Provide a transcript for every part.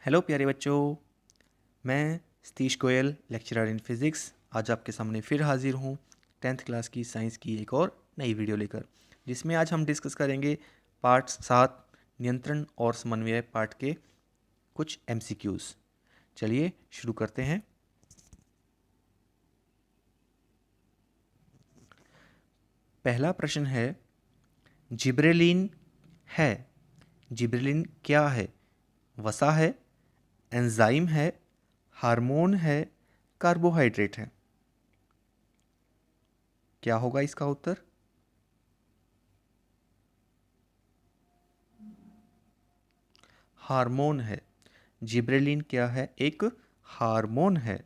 Hello प्यारे बच्चों, मैं Satish Goyal lecturer in physics आज आपके सामने फिर हाजिर हूँ 10th क्लास की साइंस की एक और नई वीडियो लेकर, जिसमें आज हम डिस्कस करेंगे पार्ट 7 नियंत्रण और समन्वय पार्ट के कुछ MCQs। चलिए शुरू करते हैं। पहला प्रश्न है, जिब्रेलिन है। जिब्रेलिन क्या है? वसा है, एंजाइम है, हार्मोन है, कार्बोहाइड्रेट है। क्या होगा इसका उत्तर? हार्मोन है। जिब्रेलिन क्या है? एक हार्मोन है।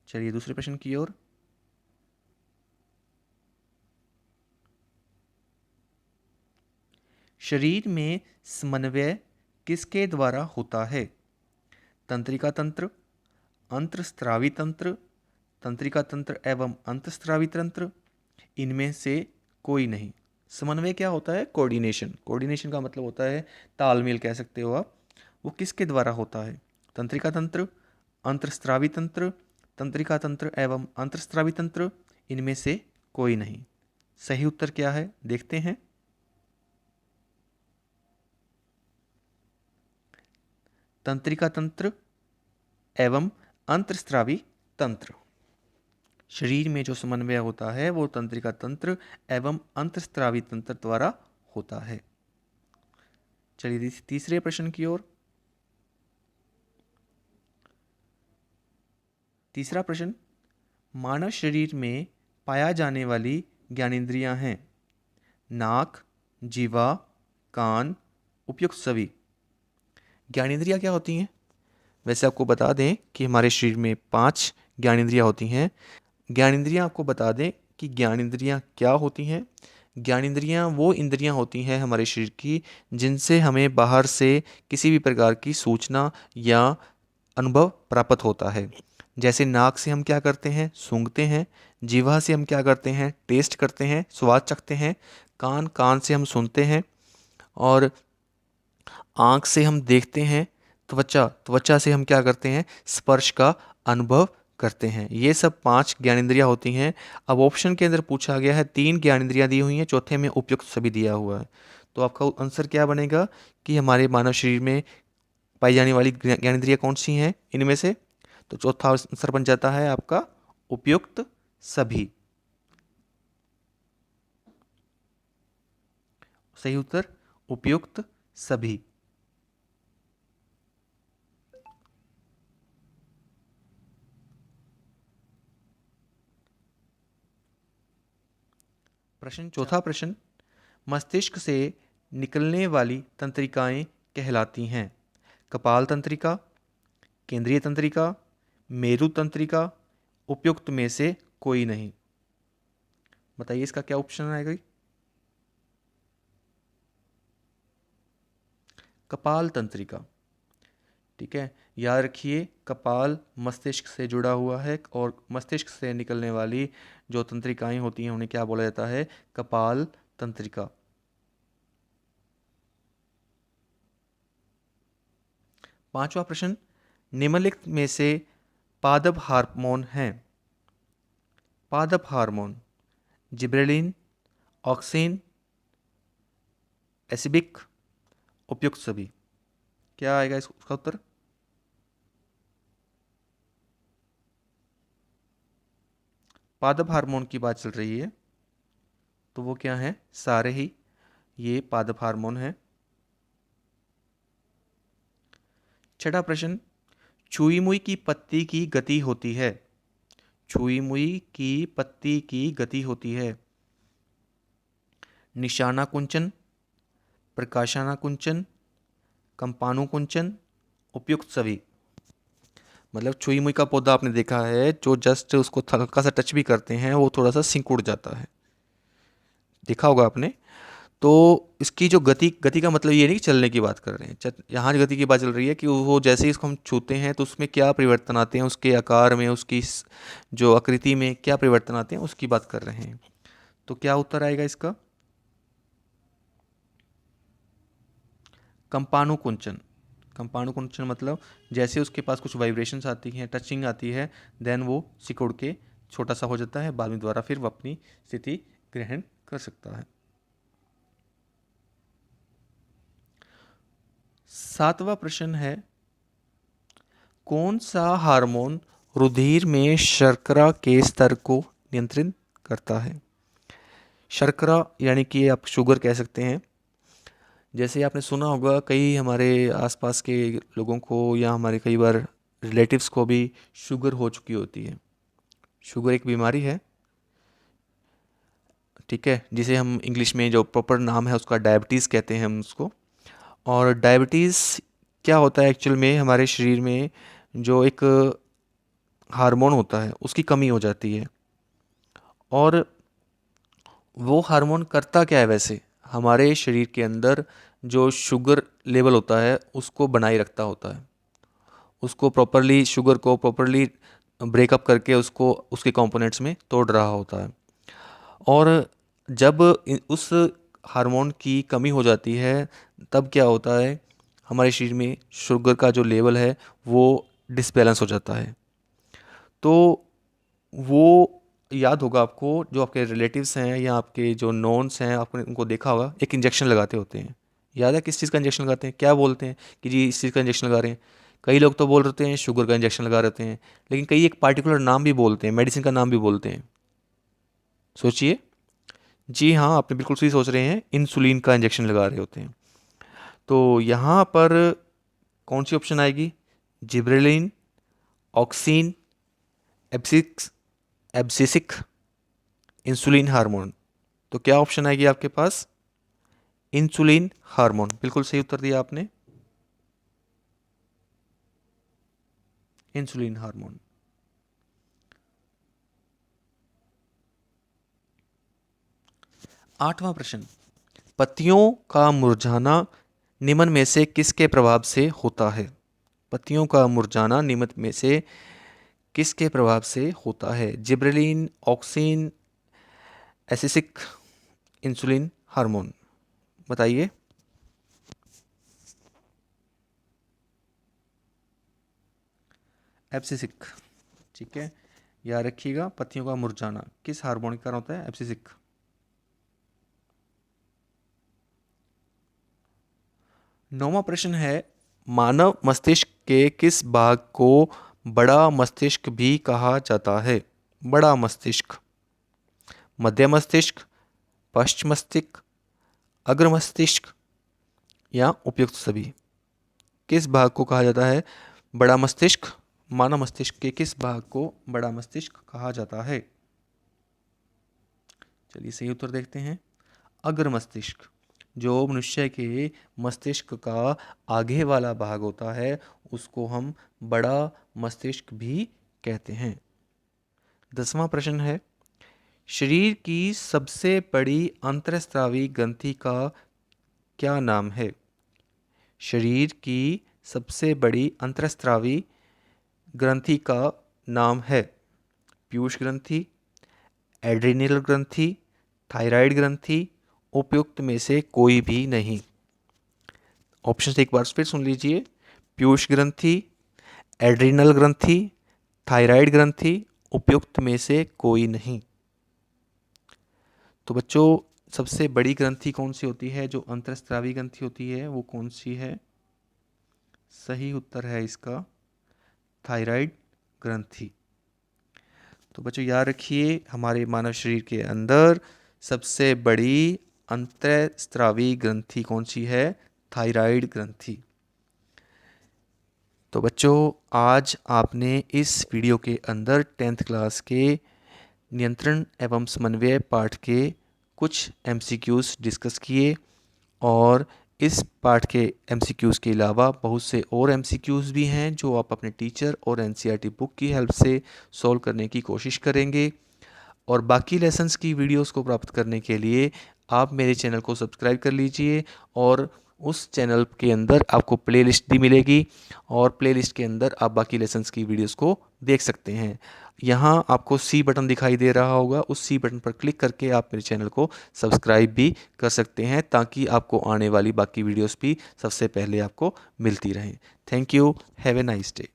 चलिए दूसरे प्रश्न की ओर। शरीर में समन्वय किसके द्वारा होता है? तंत्रिका तंत्र, अंतःस्रावी तंत्र, तंत्रिका तंत्र एवं अंतःस्रावी तंत्र, इनमें से कोई नहीं। समन्वय क्या होता है? कोऑर्डिनेशन। कोऑर्डिनेशन का मतलब होता है तालमेल, कह सकते हो आप। वो किसके द्वारा होता है? तंत्रिका तंत्र, अंतःस्रावी तंत्र, तंत्रिका तंत्र एवं अंतःस्रावी तंत्र, इनमें से कोई नहीं। सही उत्तर क्या है देखते हैं। तंत्रिका तंत्र एवं अंतःस्रावी तंत्र। शरीर में जो समन्वय होता है वो तंत्रिका तंत्र एवं अंतःस्रावी तंत्र द्वारा होता है। चलिए तीसरे प्रश्न की ओर। तीसरा प्रश्न, मानव शरीर में पाया जाने वाली ज्ञानेंद्रियां हैं नाक, जीवा, कान, उपयुक्त सभी। ज्ञानेंद्रियां क्या होती हैं? वैसे आपको बता दें कि हमारे शरीर में 5 ज्ञानेंद्रियां होती हैं। ज्ञानेंद्रियां आपको बता दें कि ज्ञानेंद्रियां क्या होती हैं। ज्ञानेंद्रियां वो इंद्रियां होती हैं हमारे शरीर की जिनसे हमें बाहर से किसी भी प्रकार की सूचना या अनुभव प्राप्त होता है। जैसे नाक से हम क्या करते हैं? सूंघते हैं। जीवा से हम क्या करते हैं? टेस्ट करते हैं, स्वाद चखते हैं। कान से हम सुनते हैं। और आँख से हम देखते हैं। त्वचा से हम क्या करते हैं? स्पर्श का अनुभव करते हैं। ये सब 5 ज्ञानेंद्रियां होती हैं। अब ऑप्शन के अंदर पूछा गया है 3 ज्ञानेंद्रियां दी हुई हैं, चौथे में उपयुक्त सभी दिया हुआ है। तो आपका आंसर क्या बनेगा कि हमारे मानव शरीर में पाई जाने वाली ज्ञानेंद्रियां कौन सी हैं इनमें से? तो चौथा आंसर बन जाता है आपका उपयुक्त सभी। सही उत्तर उपयुक्त सभी। चौथा प्रश्न, मस्तिष्क से निकलने वाली तंत्रिकाएं कहलाती हैं कपाल तंत्रिका, केंद्रीय तंत्रिका, मेरु तंत्रिका, उपयुक्त में से कोई नहीं। बताइए इसका क्या ऑप्शन आएगा? कपाल तंत्रिका। ठीक है, याद रखिए कपाल मस्तिष्क से जुड़ा हुआ है और मस्तिष्क से निकलने वाली जो तंत्रिकाएं होती हैं उन्हें क्या बोला जाता है? कपाल तंत्रिका। पांचवा प्रश्न, निम्नलिखित में से पादप हार्मोन हैं। पादप हार्मोन जिब्रेलिन, ऑक्सिन, एसिबिक, उपयुक्त सभी। क्या आएगा इसका उत्तर? पादप हार्मोन की बात चल रही है तो वो क्या है? सारे ही ये पादप हार्मोन है। छठा प्रश्न, छुई मुई की पत्ती की गति होती है। छुई मुई की पत्ती की गति होती है निशाना कुंचन, प्रकाशना कुंचन, कंपाणु कुंचन, उपयुक्त सभी। मतलब छुई मुई का पौधा आपने देखा है, जो जस्ट उसको हल्का सा टच भी करते हैं वो थोड़ा सा सिकुड़ जाता है, देखा होगा आपने। तो इसकी जो गति गति का मतलब ये नहीं कि चलने की बात कर रहे हैं, यहाँ गति की बात चल रही है कि वो जैसे ही इसको हम छूते हैं तो उसमें क्या परिवर्तन आते हैं, उसके आकार में, उसकी जो आकृति में क्या परिवर्तन आते हैं उसकी बात कर रहे हैं। तो क्या उत्तर आएगा इसका? कंपाणु कुंचन। कंपानुकुंचन मतलब जैसे उसके पास कुछ वाइब्रेशंस आती हैं, टचिंग आती है, देन वो सिकुड़ के छोटा सा हो जाता है, बाद में दोबारा फिर वो अपनी स्थिति ग्रहण कर सकता है। 7वां प्रश्न है, कौन सा हार्मोन रुधिर में शर्करा के स्तर को नियंत्रित करता है? शर्करा यानी कि आप शुगर कह सकते हैं। जैसे आपने सुना होगा कई हमारे आसपास के लोगों को या हमारे कई बार रिलेटिव्स को भी शुगर हो चुकी होती है। शुगर एक बीमारी है, ठीक है, जिसे हम इंग्लिश में जो प्रॉपर नाम है उसका डायबिटीज़ कहते हैं हम उसको। और डायबिटीज़ क्या होता है एक्चुअल में, हमारे शरीर में जो एक हार्मोन होता है उसकी कमी हो जाती है। और वो हार्मोन करता क्या है वैसे, हमारे शरीर के अंदर जो शुगर लेवल होता है उसको बनाए रखता होता है, उसको प्रॉपरली शुगर को प्रॉपरली ब्रेकअप करके उसको उसके कंपोनेंट्स में तोड़ रहा होता है। और जब उस हार्मोन की कमी हो जाती है तब क्या होता है, हमारे शरीर में शुगर का जो लेवल है वो डिसबैलेंस हो जाता है। तो वो याद होगा आपको, जो आपके रिलेटिव्स हैं या आपके जो नॉन्स हैं, आपने उनको देखा होगा एक इंजेक्शन लगाते होते हैं। याद है किस चीज़ का इंजेक्शन लगाते हैं? क्या बोलते हैं कि जी इस चीज़ का इंजेक्शन लगा रहे हैं? कई लोग तो बोल रहे हैं शुगर का इंजेक्शन लगा रहे हैं, लेकिन कई एक पार्टिकुलर नाम भी बोलते हैं, मेडिसिन का नाम भी बोलते हैं। सोचिए। जी हाँ, आपने बिल्कुल सही सोच रहे हैं, इंसुलिन का इंजेक्शन लगा रहे होते हैं। तो यहाँ पर कौन सी ऑप्शन आएगी? Gibberellin, auxin, abscisic, abscisic, insulin hormone. तो क्या ऑप्शन आएगी आपके पास? Insulin hormone. बिल्कुल सही उत्तर दिया आपने, इंसुलिन हार्मोन। आठवां प्रश्न, पत्तियों का मुरझाना निम्न में से किसके प्रभाव से होता है? पत्तियों का मुरझाना निम्न में से किसके प्रभाव से होता है? Gibberellin, auxin, abscisic, insulin hormone. बताइए। एब्सिसिक, ठीक है, याद रखिएगा, पत्तियों का मुरझाना किस हार्मोन के कारण होता है? एब्सिसिक। नौवां प्रश्न है, मानव मस्तिष्क के किस भाग को बड़ा मस्तिष्क भी कहा जाता है? बड़ा मस्तिष्क, मध्य मस्तिष्क, पश्च मस्तिष्क, अग्र मस्तिष्क या उपयुक्त सभी? किस भाग को कहा जाता है बड़ा मस्तिष्क? मानव मस्तिष्क के किस भाग को बड़ा मस्तिष्क कहा जाता है? चलिए सही उत्तर देखते हैं, अग्र मस्तिष्क। जो मनुष्य के मस्तिष्क का आगे वाला भाग होता है उसको हम बड़ा मस्तिष्क भी कहते हैं। 10वां प्रश्न है, शरीर की सबसे बड़ी अंतःस्रावी ग्रंथि का क्या नाम है? शरीर की सबसे बड़ी अंतःस्रावी ग्रंथि का नाम है पीयूष ग्रंथि, एड्रिनल ग्रंथि, थायराइड ग्रंथि, उपयुक्त में से कोई भी नहीं। ऑप्शन एक बार फिर सुन लीजिए, पीयूष ग्रंथि, एड्रिनल ग्रंथि, थायराइड ग्रंथि, उपयुक्त में से कोई नहीं। तो बच्चों सबसे बड़ी ग्रंथि कौन सी होती है? जो अंतःस्रावी ग्रंथि होती है वो कौन सी है? सही उत्तर है इसका थायराइड ग्रंथि। तो बच्चों याद रखिए, हमारे मानव शरीर के अंदर सबसे बड़ी अंतःस्रावी ग्रंथि कौन सी है? थायराइड ग्रंथि। तो बच्चों आज आपने इस वीडियो के अंदर 10th क्लास के नियंत्रण एवं समन्वय पाठ के कुछ MCQs डिस्कस किए, और इस पाठ के MCQs के अलावा बहुत से और MCQs भी हैं जो आप अपने टीचर और NCERT बुक की हेल्प से सॉल्व करने की कोशिश करेंगे। और बाकी लेसन्स की वीडियोस को प्राप्त करने के लिए आप मेरे चैनल को सब्सक्राइब कर लीजिए, और उस चैनल के अंदर आपको प्लेलिस्ट भी मिलेगी और प्लेलिस्ट के अंदर आप बाकी लेसन्स की वीडियोस को देख सकते हैं। यहाँ आपको सी बटन दिखाई दे रहा होगा, उस सी बटन पर क्लिक करके आप मेरे चैनल को सब्सक्राइब भी कर सकते हैं, ताकि आपको आने वाली बाकी वीडियोस भी सबसे पहले आपको मिलती रहें। Thank you, have a nice day.